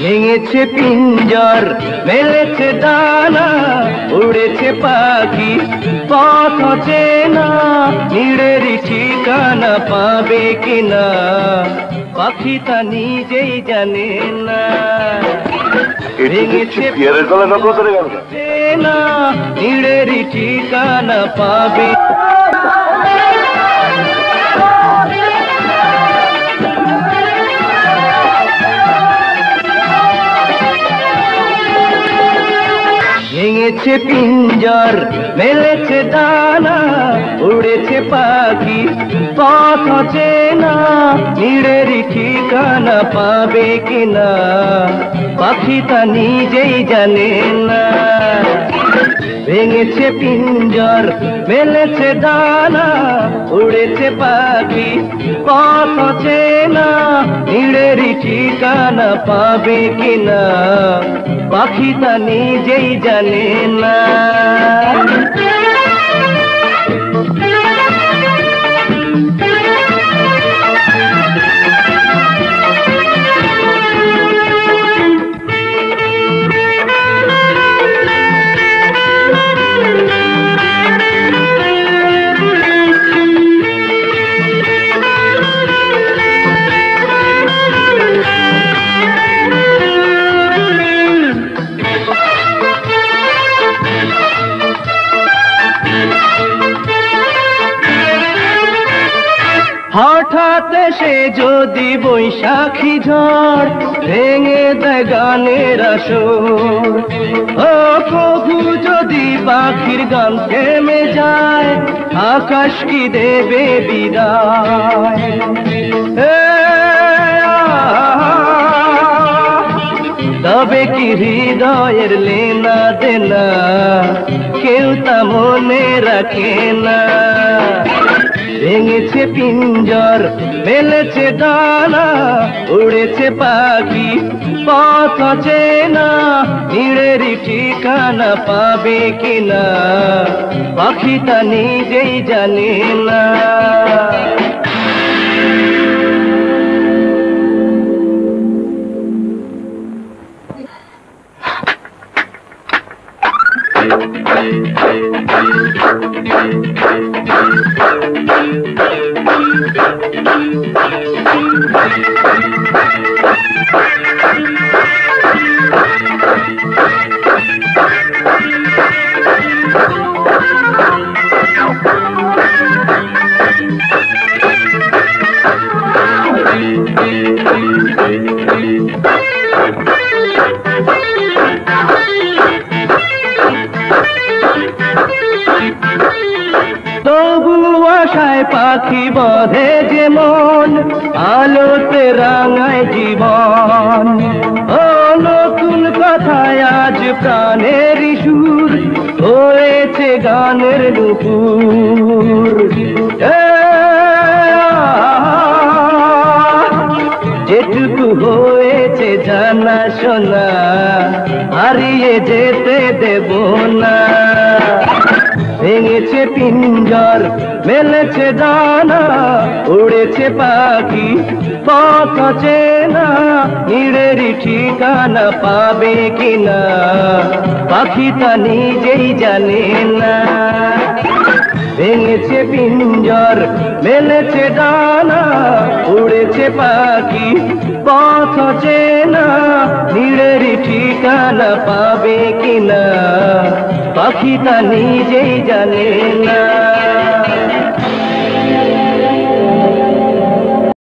ভেঙেছে পিঞ্জর মেলেছে দানা উড়েছে পাখি পথ চেনা নিড়েরই ঠিকানা পাবে কিনা পাখি তা নিজেই জানে না ভেঙেছে চেনা নিড়েরই ঠিকানা পাবে ভেঙেছে পিঞ্জর মেলেছে দানা উড়েছে পাখি পথ চেনা নিড়েরই ঠিকানা পাবে কিনা পাখি তা নিজেই জানে না ভেঙেছে পিঞ্জর মেলেছে দানা উড়েছে পাখি পথ চেনা নিড়েরই ঠিকানা পাবে কিনা পাখি তা নিজেই জানে না হঠাৎ সে যদি বৈশাখী ঝড় ভেঙে দেয় গানের আসর ও কবু যদি পাখির গান থেমে যায় আকাশ কি দেবে বিদায় তবে কি হৃদয়ের লেনা দেনা কেউ তা মনে রাখে না ভেঙেছে পিঞ্জর মেলেছে দানা উড়েছে পাখি পথ চেনা নিড়েরই ঠিকানা পাবে কিনা পাখি তা নিজেই জানে না তবু আশায় পাখি বধে যে মন আলোতে রাঙায় জীবন ও নতুন কথায় আজ প্রাণের সুর হয়েছে গানের নুপুর যেটুকু হয়েছে জানা শোনা হারিয়ে যেতে দেব না ভেঙেছে পিঞ্জর মেলেছে দানা উড়েছে পাখি পথ চেনা নিড়েরই ঠিকানা পাবে কিনা পাখি তা নিজেই জানে না ভেঙেছে পিঞ্জর মেলেছে দানা উড়েছে পাখি পথ চেনা নিড়েরই ঠিকানা পাবে কিনা পাখি তা নিজেই জানে না